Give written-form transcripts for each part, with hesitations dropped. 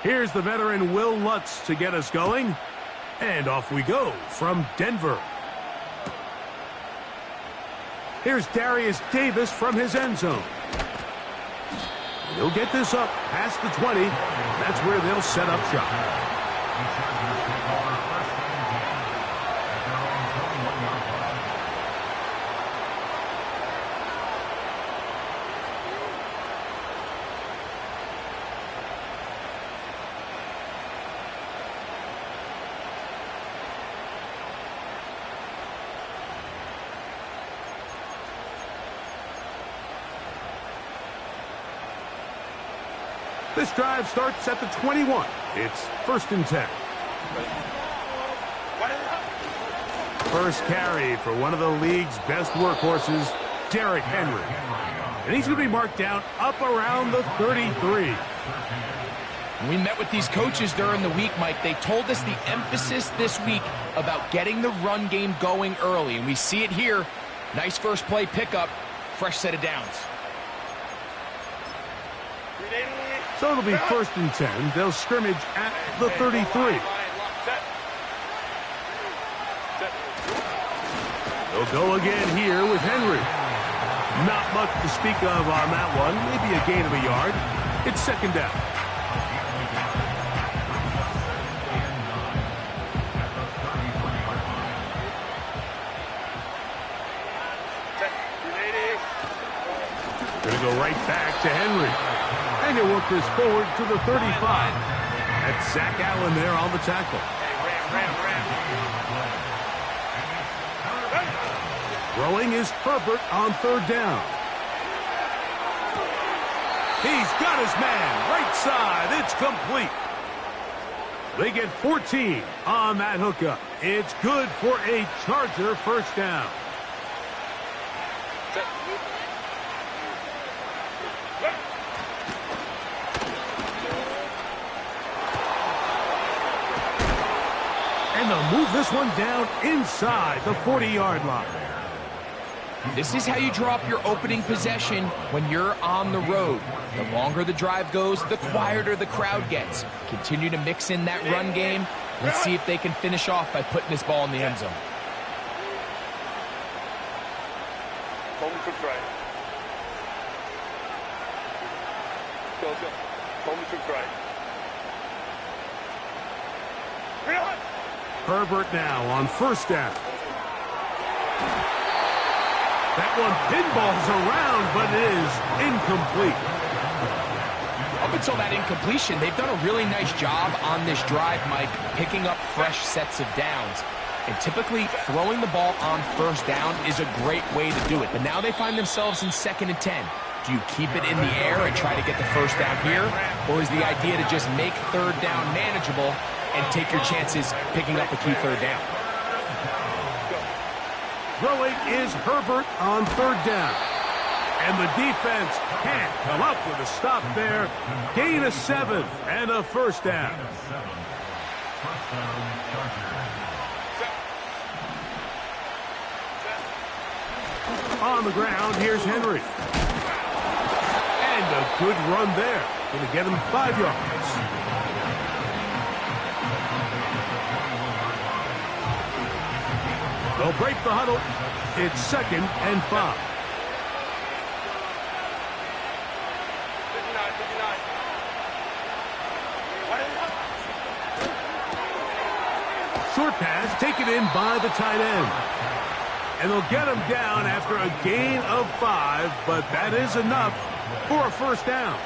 Here's the veteran Will Lutz to get us going. And off we go from Denver. Here's Darius Davis from his end zone. He'll get this up past the 20. That's where they'll set up shop. This drive starts at the 21. It's 1st and 10. First carry for one of the league's best workhorses, Derrick Henry. And he's going to be marked down up around the 33. We met with these coaches during the week, Mike. They told us the emphasis this week about getting the run game going early. And we see it here. Nice first play pickup. Fresh set of downs. So it'll be 1st and 10. They'll scrimmage at the 33. They'll go again here with Henry. Not much to speak of on that one. Maybe a gain of a yard. It's 2nd down. Gonna go right back to Henry. And he'll work this forward to the 35. That's Zach Allen there on the tackle. Throwing is Herbert on 3rd down. He's got his man. Right side. It's complete. They get 14 on that hookup. It's good for a Charger 1st down. And they'll move this one down inside the 40-yard line. This is how you draw up your opening possession when you're on the road. The longer the drive goes, the quieter the crowd gets. Continue to mix in that run game. Let's see if they can finish off by putting this ball in the end zone. Herbert now on 1st down. That one pinballs around, but it is incomplete. Up until that incompletion, they've done a really nice job on this drive, Mike, picking up fresh sets of downs. And typically, throwing the ball on 1st down is a great way to do it. But now they find themselves in 2nd and 10. Do you keep it in the air and try to get the 1st down here? Or is the idea to just make 3rd down manageable and take your chances picking up a key 3rd down? Throwing is Herbert on 3rd down. And the defense can't come up with a stop there. Gain of 7 and a 1st down. On the ground, here's Henry. And a good run there. Going to get him 5 yards. They'll break the huddle. It's 2nd and 5. Short pass taken in by the tight end. And they'll get him down after a gain of 5, but that is enough for a 1st down.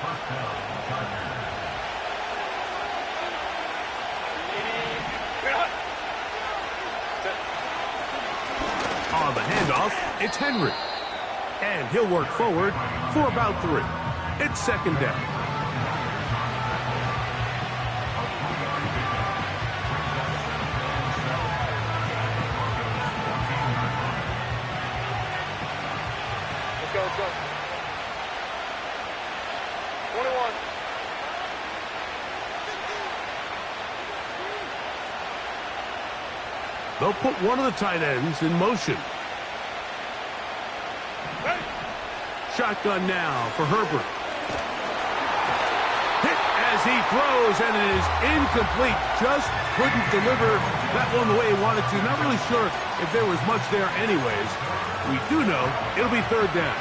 On the handoff, it's Henry. And he'll work forward for about 3. It's 2nd down. Let's go. 21. They'll put one of the tight ends in motion. Shotgun now for Herbert. Hit as as he throws, and it is incomplete. Just couldn't deliver that one the way he wanted to. Not really sure if there was much there anyways. We do know it'll be third down.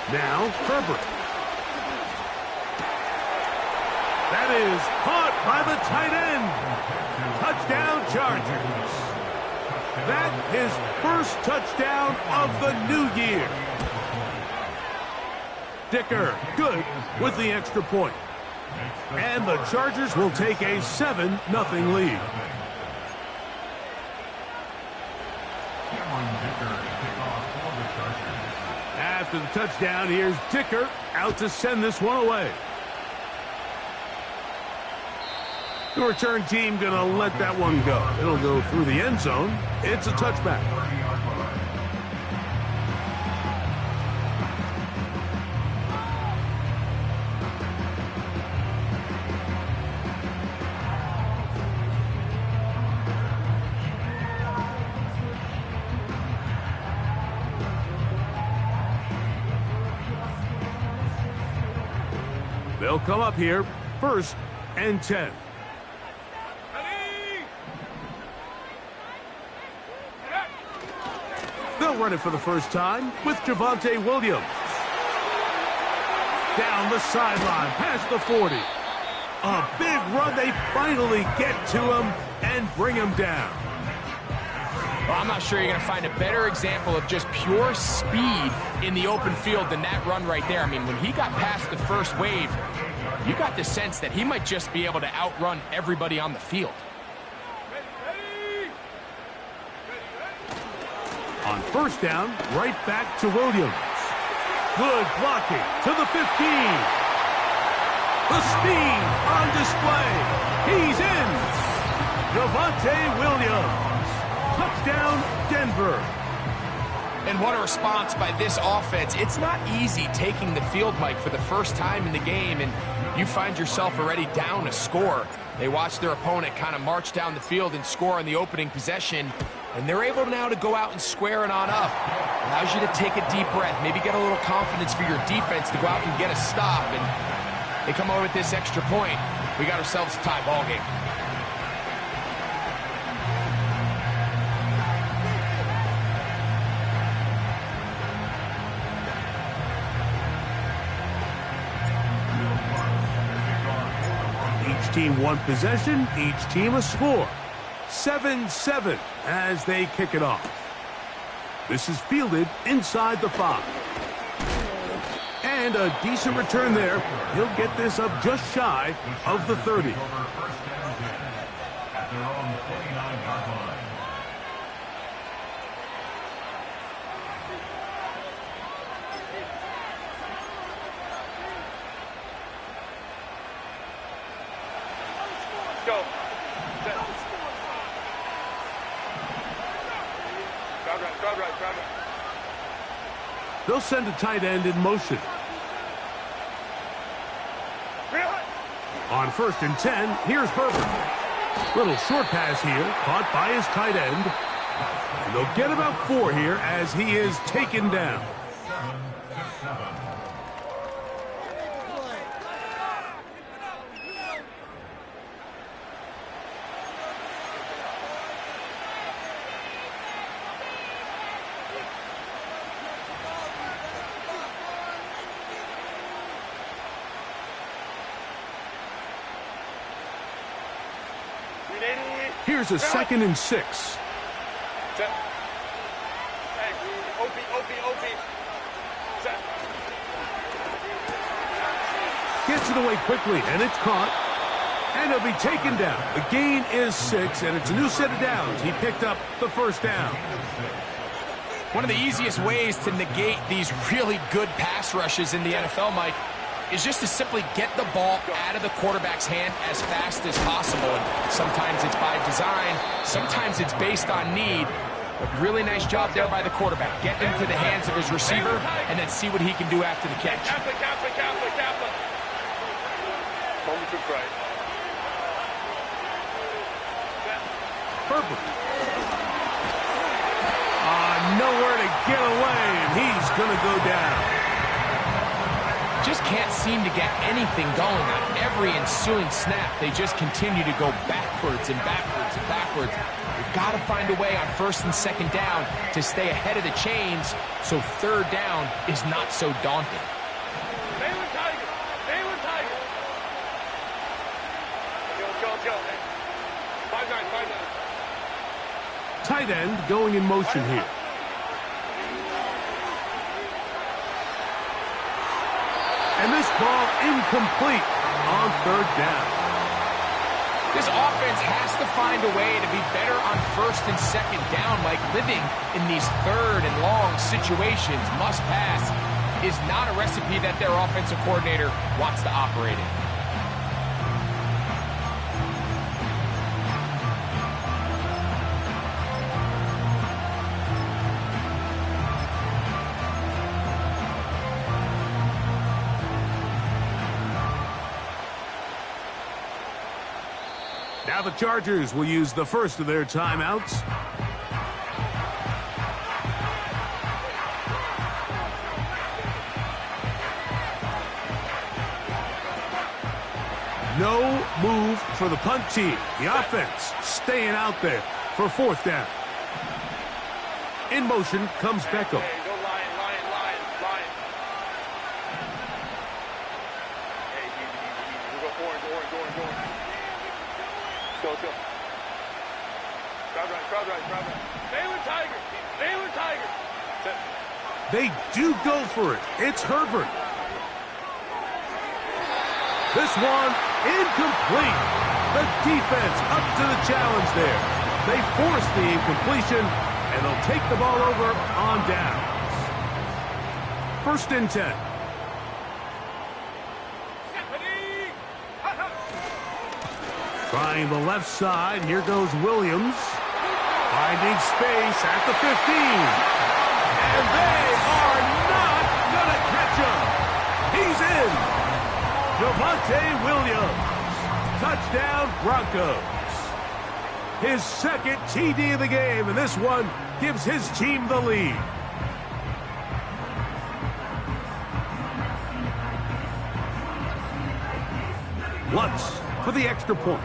Now, Herbert. That is caught by the tight end. Touchdown, Chargers. That his first touchdown of the new year. Dicker, good with the extra point. And the Chargers will take a 7-0 lead. After the touchdown, here's Dicker out to send this one away. The return team going to let that one go. It'll go through the end zone. It's a touchback. They'll come up here, 1st and 10. They'll run it for the first time with Javonte Williams. Down the sideline, past the 40. A big run. They finally get to him and bring him down. Well, I'm not sure you're going to find a better example of just pure speed in the open field than that run right there. I mean, when he got past the first wave, you got the sense that he might just be able to outrun everybody on the field. On first down, right back to Williams. Good blocking to the 15. The speed on display. He's in. Javonte Williams. Touchdown, Denver. And what a response by this offense. It's not easy taking the field, Mike, for the first time in the game, and you find yourself already down a score. They watch their opponent kind of march down the field and score on the opening possession, and they're able now to go out and square it on up. Allows you to take a deep breath, maybe get a little confidence for your defense to go out and get a stop, and they come over with this extra point. We got ourselves a tie ball game. Each team one possession, each team a score. 7-7 as they kick it off. This is fielded inside the 5. And a decent return there. He'll get this up just shy of the 30. Go. Grab right. They'll send a tight end in motion. On 1st and 10, here's Herbert. Little short pass here, caught by his tight end. And they'll get about 4 here as he is taken down. Here's a 2nd and 6. Set. Hey, OP. Set. Gets it away quickly, and it's caught. And it'll be taken down. The gain is 6, and it's a new set of downs. He picked up the first down. One of the easiest ways to negate these really good pass rushes in the NFL, Mike, is just to simply get the ball out of the quarterback's hand as fast as possible. And sometimes it's by design, sometimes it's based on need. But really nice job there by the quarterback. Get into the hands of his receiver and then see what he can do after the catch. Kaplan. Moment to right. Herbert. nowhere to get away, and he's going to go down. Just can't seem to get anything going on every ensuing snap. They just continue to go backwards and backwards and backwards. You've got to find a way on first and second down to stay ahead of the chains so third down is not so daunting. Baylor Tiger! Baylor Tiger! Let's go. 5-9. Tight end going in motion here. And this ball incomplete on third down. This offense has to find a way to be better on first and second down. Like, living in these third and long situations, must pass, is not a recipe that their offensive coordinator wants to operate in. Now the Chargers will use the first of their timeouts. No move for the punt team. The offense staying out there for fourth down. In motion comes Beckham. Hey, go Lion. Hey, easy. We go orange. Go. Crowd right. Baylor Tiger. Set. They do go for it. It's Herbert. This one incomplete. The defense up to the challenge there. They force the incompletion, and they'll take the ball over on downs. First and 10. Trying the left side. Here goes Williams. Finding space at the 15. And they are not going to catch him. He's in. Javonte Williams. Touchdown Broncos. His second TD of the game, and this one gives his team the lead. Lutz for the extra point.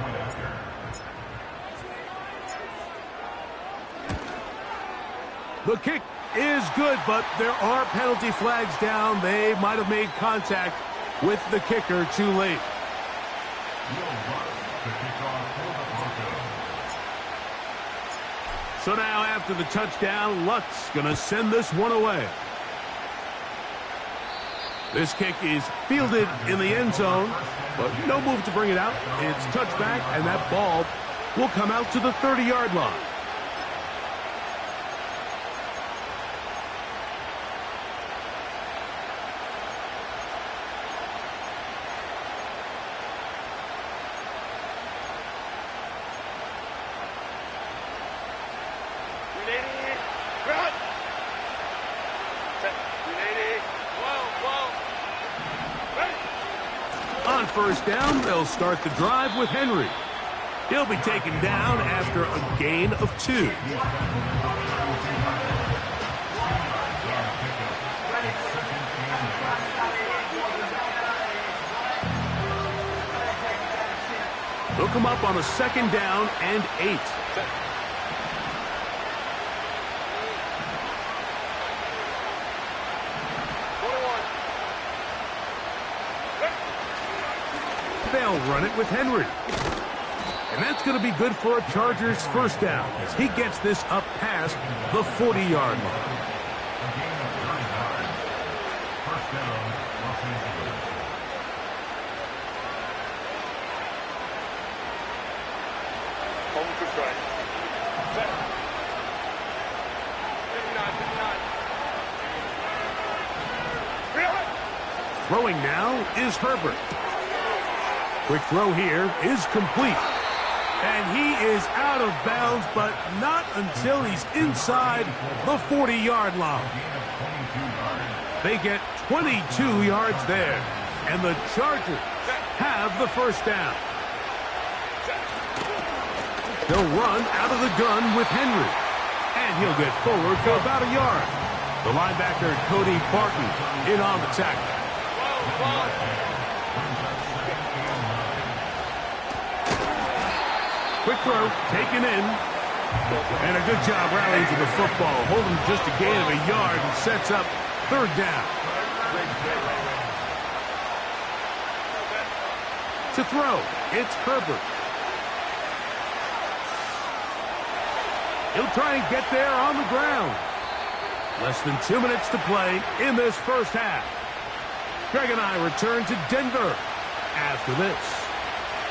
The kick is good, but there are penalty flags down. They might have made contact with the kicker too late. So now after the touchdown, Lutz going to send this one away. This kick is fielded in the end zone, but no move to bring it out. It's touchback, and that ball will come out to the 30-yard line. On first down, they'll start the drive with Henry. He'll be taken down after a gain of 2. They'll come up on a second down and 8. They'll run it with Henry. And that's going to be good for a Chargers first down as he gets this up past the 40-yard line. Home to try. Set. 59. Throwing now is Herbert. Quick throw here is complete. And he is out of bounds, but not until he's inside the 40-yard line. They get 22 yards there, and the Chargers have the first down. They'll run out of the gun with Henry. And he'll get forward for about a yard. The linebacker, Cody Barton, in on the tackle. Quick throw, taken in. And a good job rallying to the football. Holding just a gain of a yard and sets up third down. To throw, it's Herbert. He'll try and get there on the ground. Less than 2 minutes to play in this first half. Greg and I return to Denver after this.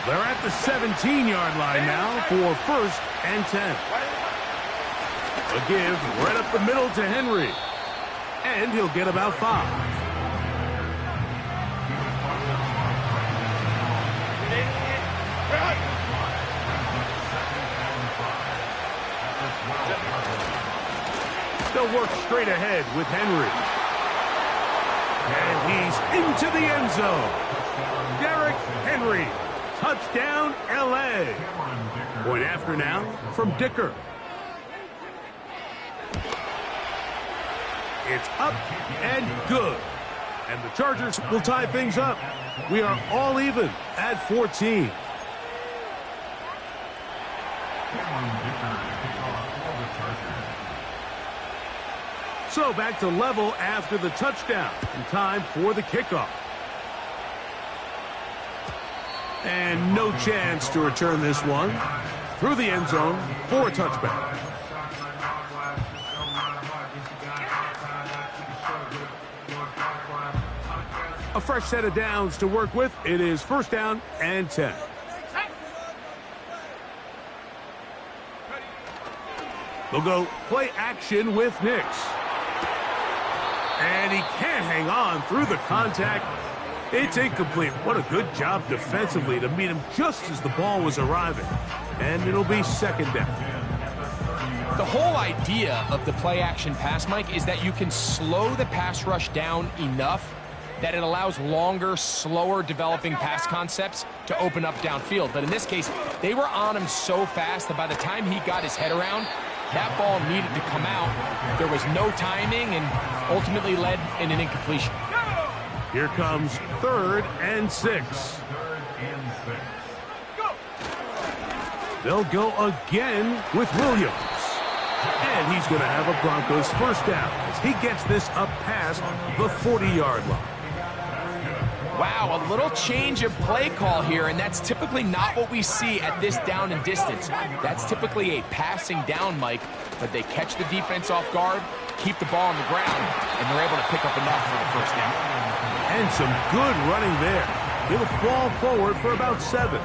They're at the 17-yard line now for 1st and 10. A give right up the middle to Henry. And he'll get about 5. They'll work straight ahead with Henry. And he's into the end zone. Derrick Henry. Touchdown, L.A. Point after now from Dicker. It's up and good. And the Chargers will tie things up. We are all even at 14. So back to level after the touchdown. And time for the kickoff. And no chance to return this one. Through the end zone for a touchback. A fresh set of downs to work with. It is 1st down and 10. They'll go play action with Nix. And he can't hang on through the contact. It's incomplete. What a good job defensively to meet him just as the ball was arriving. And it'll be 2nd down. The whole idea of the play-action pass, Mike, is that you can slow the pass rush down enough that it allows longer, slower developing pass concepts to open up downfield. But in this case, they were on him so fast that by the time he got his head around, that ball needed to come out. There was no timing and ultimately led in an incompletion. Here comes 3rd and 6. They'll go again with Williams. And he's going to have a Broncos 1st down as he gets this up past the 40-yard line. Wow, a little change of play call here, and that's typically not what we see at this down and distance. That's typically a passing down, Mike, but they catch the defense off guard, keep the ball on the ground, and they're able to pick up enough for the 1st down. And some good running there. He'll fall forward for about 7.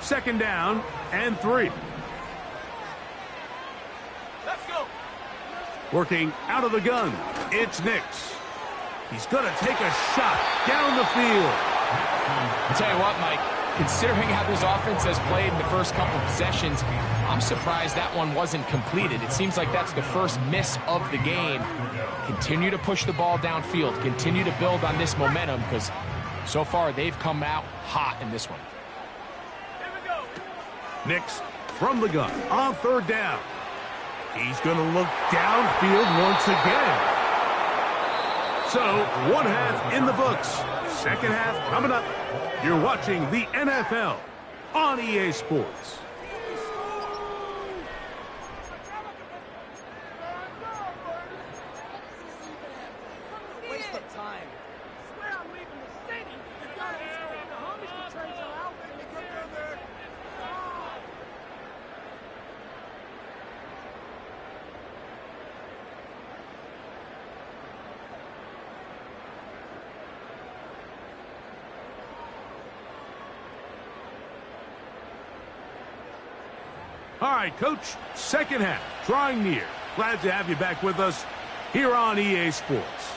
Second down and 3. Let's go. Working out of the gun, it's Nix. He's going to take a shot down the field. I'll tell you what, Mike, considering how this offense has played in the first couple possessions, I'm surprised that one wasn't completed. It seems like that's the first miss of the game. Continue to push the ball downfield. Continue to build on this momentum because so far they've come out hot in this one. Nix from the gun on 3rd down. He's going to look downfield once again. So, 1 half in the books. 2nd half coming up. You're watching the NFL on EA Sports. Waste of time. Swear I'm leaving the city. You gotta be school. The homies can trade your outfit and get there. All right, Coach, 2nd half, drawing near. Glad to have you back with us here on EA Sports.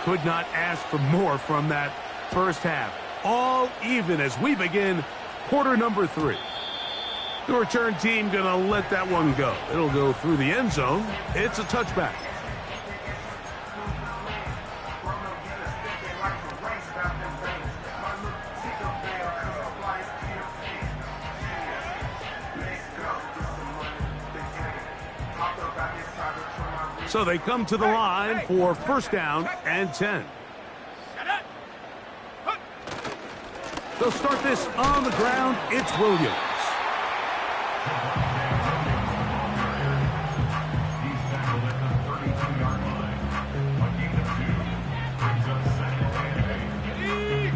Could not ask for more from that first half. All even as we begin quarter number 3. The return team going to let that one go. It'll go through the end zone. It's a touchback. So they come to the line for first down and 10. They'll start this on the ground. It's Williams.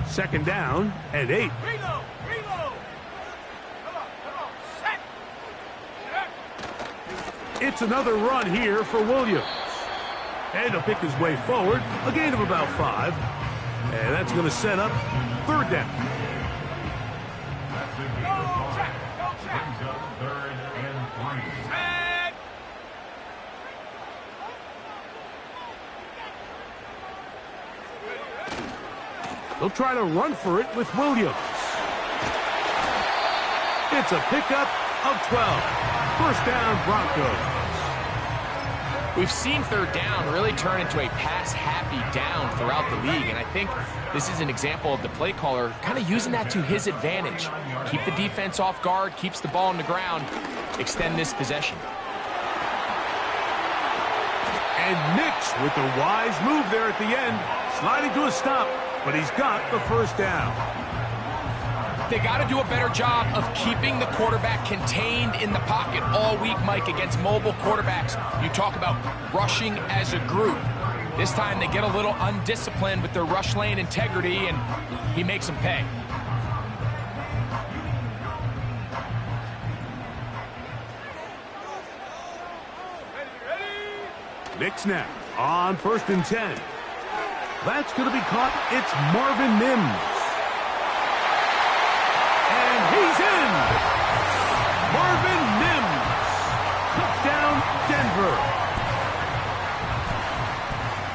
Second down and 8. It's another run here for Williams. And he'll pick his way forward. A gain of about 5. And that's going to set up third down. They'll try to run for it with Williams. It's a pickup of 12. First down, Broncos. We've seen third down really turn into a pass-happy down throughout the league, and I think this is an example of the play caller kind of using that to his advantage. Keep the defense off guard, keeps the ball on the ground, extend this possession. And Mitch with the wise move there at the end, sliding to a stop, but he's got the first down. They got to do a better job of keeping the quarterback contained in the pocket all week, Mike, against mobile quarterbacks. You talk about rushing as a group. This time they get a little undisciplined with their rush lane integrity, and he makes them pay. Nick snap on first and 10. That's going to be caught. It's Marvin Mims. And he's in. Marvin Mims. Touchdown, Denver.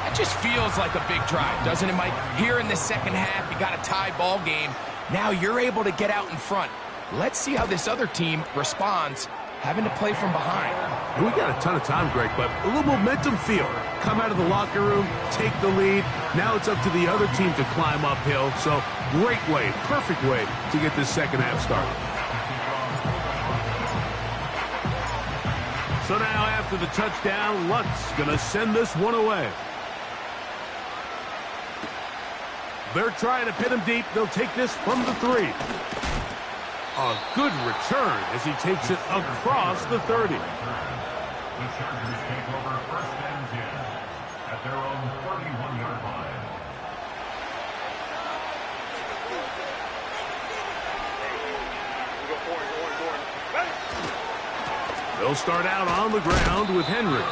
That just feels like a big drive, doesn't it, Mike? Here in the second half, you got a tie ball game. Now you're able to get out in front. Let's see how this other team responds, having to play from behind. We got a ton of time, Greg, but a little momentum feel. Come out of the locker room, take the lead. Now it's up to the other team to climb uphill. So great way, perfect way to get this second half started. So now after the touchdown, Lutz going to send this one away. They're trying to pin him deep. They'll take this from the 3. A good return as he takes it across the 30. The Chargers take over first and 10 at their own 31-yard line. They'll start out on the ground with Henry.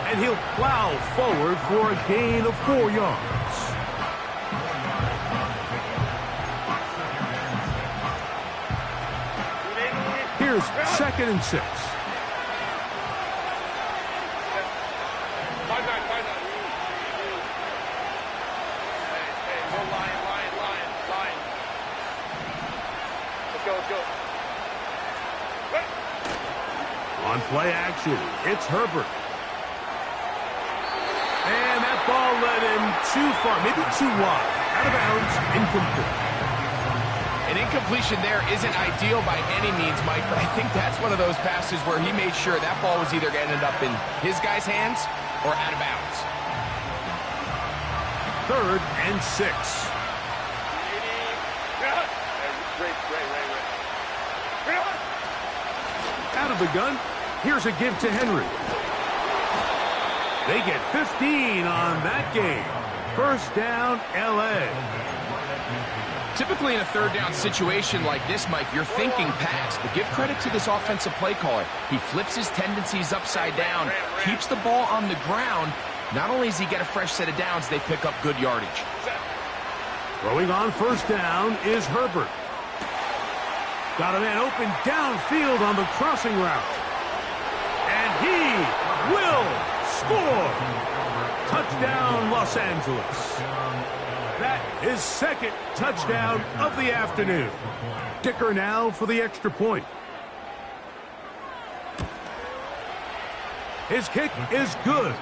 And he'll plow forward for a gain of 4 yards. Here's second and 6. On play action, it's Herbert. And that ball led him too far, maybe too wide. Out of bounds, incomplete. An incompletion there isn't ideal by any means, Mike, but I think that's one of those passes where he made sure that ball was either going to end up in his guy's hands or out of bounds. Third and 6. Out of the gun, here's a give to Henry. They get 15 on that game. First down, L.A. Typically in a third down situation like this, Mike, you're thinking pass, but give credit to this offensive play caller. He flips his tendencies upside down, keeps the ball on the ground. Not only does he get a fresh set of downs, they pick up good yardage. Throwing on first down is Herbert. Got a man open downfield on the crossing route. And he will score. Touchdown, Los Angeles. That is second touchdown of the afternoon. Kicker now for the extra point. His kick is good.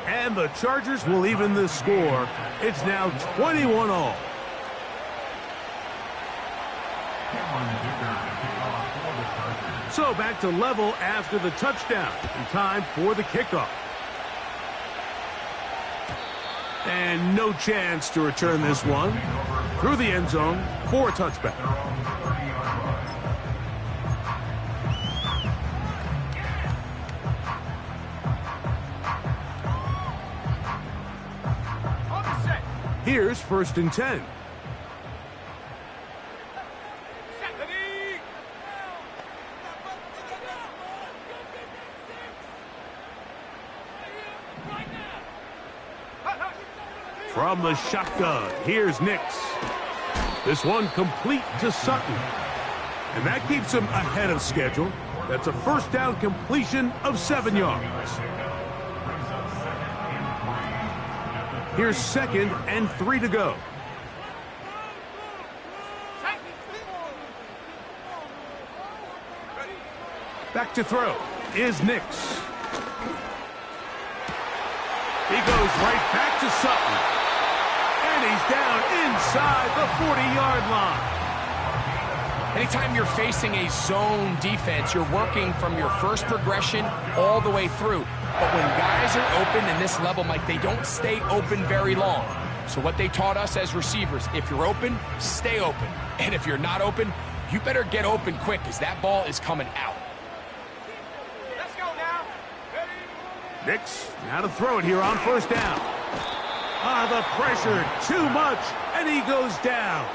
And the Chargers will even the score. It's now 21-all. So back to level after the touchdown. And time for the kickoff. And no chance to return this one. Through the end zone for a touchback. Here's 1st and 10. From the shotgun, here's Nix. This one complete to Sutton. And that keeps him ahead of schedule. That's a first down completion of 7 yards. Here's 2nd and 3 to go. Back to throw is Nix. He goes right back to Sutton. And he's down inside the 40-yard line. Anytime you're facing a zone defense, you're working from your first progression all the way through. But when guys are open in this level, Mike, they don't stay open very long. So what they taught us as receivers, if you're open, stay open. And if you're not open, you better get open quick because that ball is coming out. Let's go now. Ready? Nix now to throw it here on 1st down. The pressure, too much, and he goes down.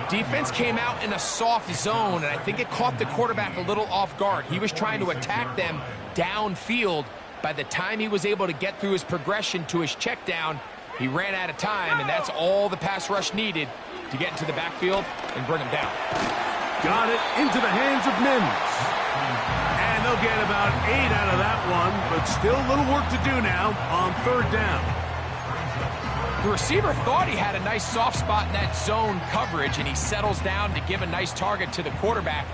Defense came out in a soft zone, and I think it caught the quarterback a little off guard. He was trying to attack them downfield. By the time he was able to get through his progression to his check down, he ran out of time, and that's all the pass rush needed to get into the backfield and bring him down. Got it into the hands of Mims. And they'll get about 8 out of that one, but still a little work to do now on 3rd down. The receiver thought he had a nice soft spot in that zone coverage, and he settles down to give a nice target to the quarterback.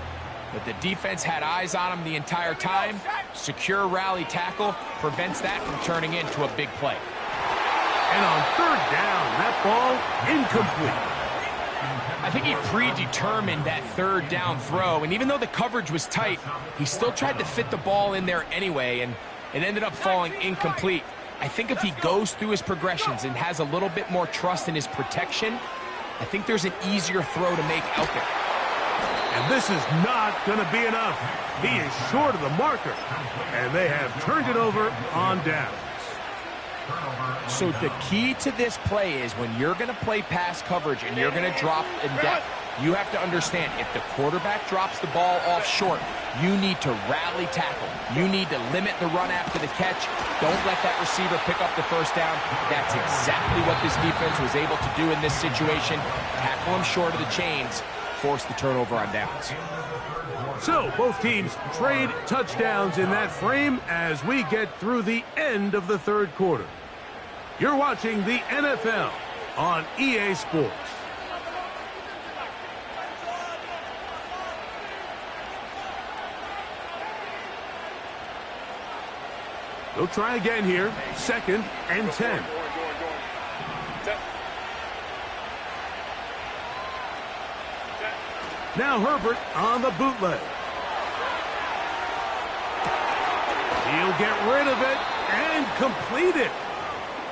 But the defense had eyes on him the entire time. Secure rally tackle prevents that from turning into a big play. And on 3rd down, that ball incomplete. I think he predetermined that 3rd down throw, and even though the coverage was tight, he still tried to fit the ball in there anyway, and it ended up falling incomplete. I think if he goes through his progressions and has a little bit more trust in his protection, I think there's an easier throw to make out there. And this is not going to be enough. He is short of the marker, and they have turned it over on downs. So the key to this play is when you're going to play pass coverage and you're going to drop in depth, you have to understand if the quarterback drops the ball off short, you need to rally tackle. You need to limit the run after the catch. Don't let that receiver pick up the 1st down. That's exactly what this defense was able to do in this situation. Tackle him short of the chains, force the turnover on downs. So both teams trade touchdowns in that frame as we get through the end of the 3rd quarter. You're watching the NFL on EA Sports. They'll try again here. 2nd and 10. Now Herbert on the bootleg. He'll get rid of it and complete it.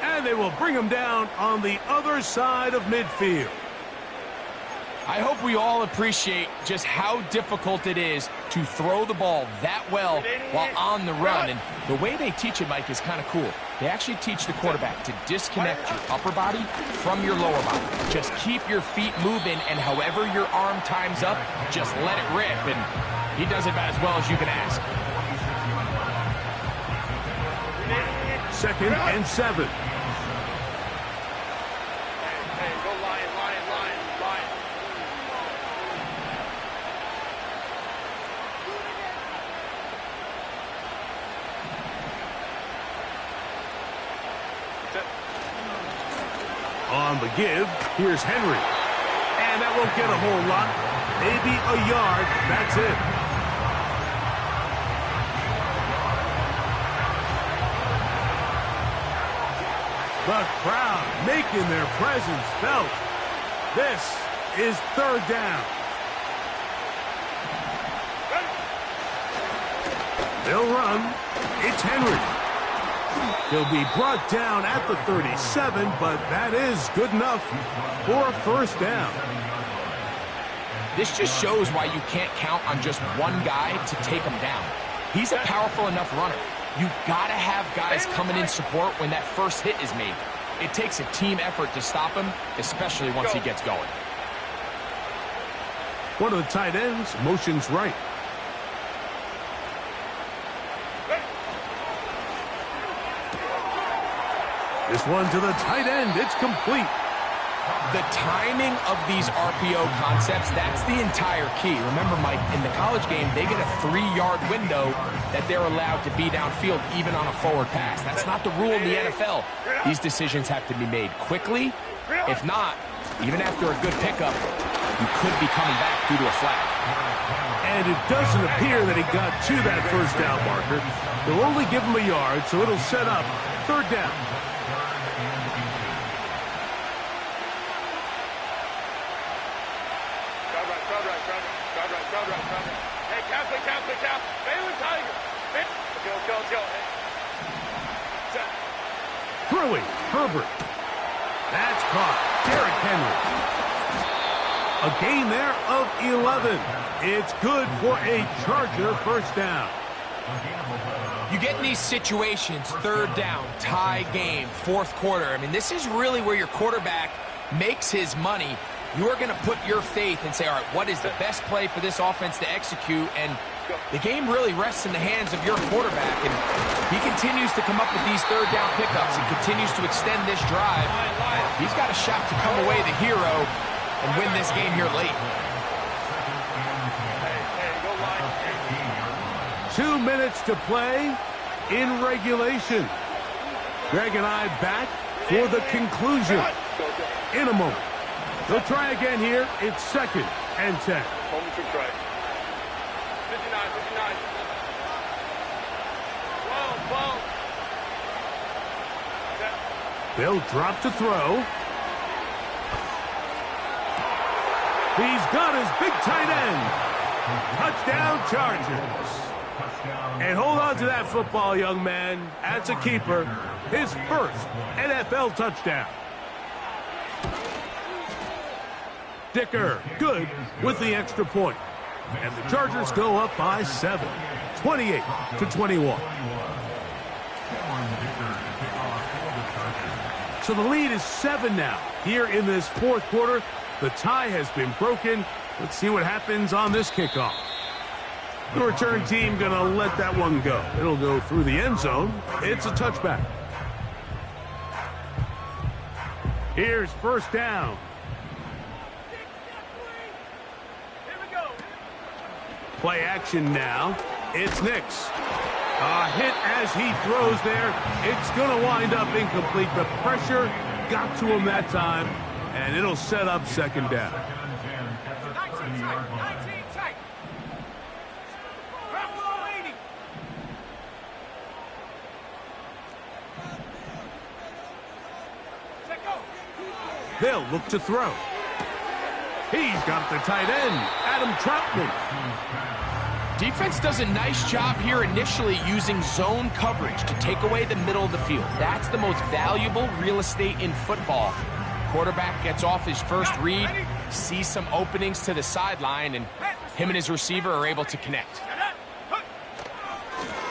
And they will bring him down on the other side of midfield. I hope we all appreciate just how difficult it is to throw the ball that well while on the run. And the way they teach it, Mike, is kind of cool. They actually teach the quarterback to disconnect your upper body from your lower body. Just keep your feet moving, and however your arm times up, just let it rip. And he does it about as well as you can ask. 2nd and 7. on the give. Here's Henry. And that won't get a whole lot. Maybe a yard. That's it. The crowd making their presence felt. This is third down. They'll run. It's Henry. He'll be brought down at the 37, but that is good enough for a first down. This just shows why you can't count on just one guy to take him down. He's a powerful enough runner. You gotta have guys coming in support when that first hit is made. It takes a team effort to stop him, especially once he gets going. One of the tight ends motions right. This one to the tight end. It's complete. The timing of these RPO concepts, that's the entire key. Remember, Mike, in the college game, they get a 3-yard window that they're allowed to be downfield even on a forward pass. That's not the rule in the NFL. These decisions have to be made quickly. If not, even after a good pickup, you could be coming back due to a flag. And it doesn't appear that he got to that first down marker. They'll only give him a yard, so it'll set up third down. Throwing, Herbert. That's caught. Derrick Henry. A gain there of 11. It's good for a Charger first down. You get in these situations, third down, tie game, fourth quarter. I mean, this is really where your quarterback makes his money. You are going to put your faith and say, all right, what is the best play for this offense to execute? And the game really rests in the hands of your quarterback. And he continues to come up with these third down pickups and continues to extend this drive. He's got a shot to come away the hero and win this game here late. 2 minutes to play in regulation. Greg and I back for the conclusion in a moment. They'll try again here. It's 2nd and 10. Home to try. 59, 59. 12, 12. They'll drop to throw. He's got his big tight end. Touchdown, Chargers. And hold on to that football, young man. That's a keeper. His first NFL touchdown. Dicker, good with the extra point. And the Chargers go up by 7, 28-21. So the lead is 7 now. Here in this fourth quarter, the tie has been broken. Let's see what happens on this kickoff. The return team going to let that one go. It'll go through the end zone. It's a touchback. Here's first down. Play action now. It's Nix. A hit as he throws there. It's going to wind up incomplete. The pressure got to him that time, and it'll set up second down. 19 tight. Drop below 80. Set go. They'll look to throw. He's got the tight end, Adam Troutman. Defense does a nice job here initially using zone coverage to take away the middle of the field. That's the most valuable real estate in football. Quarterback gets off his first read, sees some openings to the sideline, and him and his receiver are able to connect.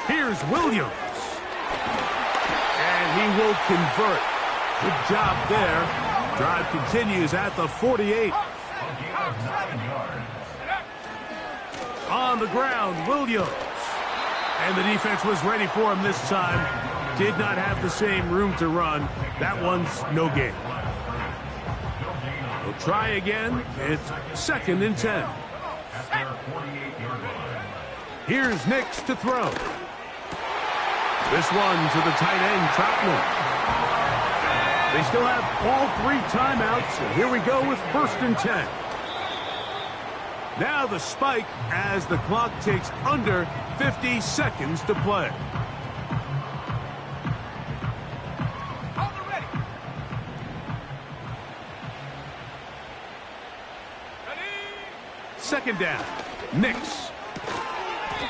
Here's Williams. And he will convert. Good job there. Drive continues at the 48. On the ground, Williams. And the defense was ready for him this time. Did not have the same room to run. That one's no gain. We'll try again. It's 2nd and 10. Here's Nix to throw. This one to the tight end, Troutman. They still have all 3 timeouts, and here we go with 1st and 10. Now the spike as the clock takes under 50 seconds to play. Second down. Nix.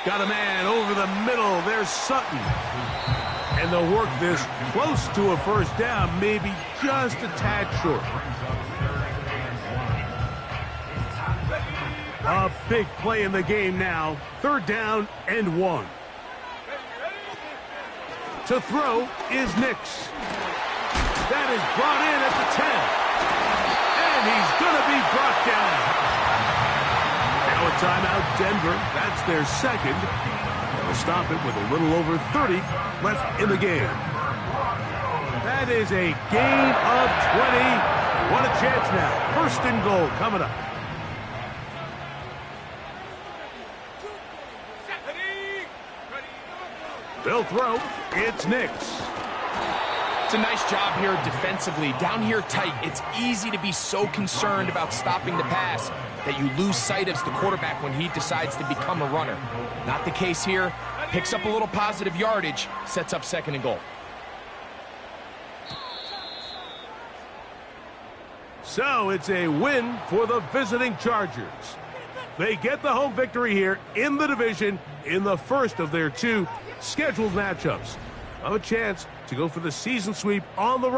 Got a man over the middle. There's Sutton. And they'll work this close to a first down, maybe just a tad short. A big play in the game now. 3rd down and 1. To throw is Nix. That is brought in at the 10. And he's going to be brought down. Now a timeout, Denver. That's their second. They'll stop it with a little over 30 left in the game. That is a gain of 20. What a chance now. 1st and goal coming up. They'll throw. It's Nix. It's a nice job here defensively. Down here tight, it's easy to be so concerned about stopping the pass that you lose sight of the quarterback when he decides to become a runner. Not the case here. Picks up a little positive yardage, sets up 2nd and goal. So it's a win for the visiting Chargers. They get the home victory here in the division in the first of their 2 scheduled matchups. Have a chance to go for the season sweep on the road.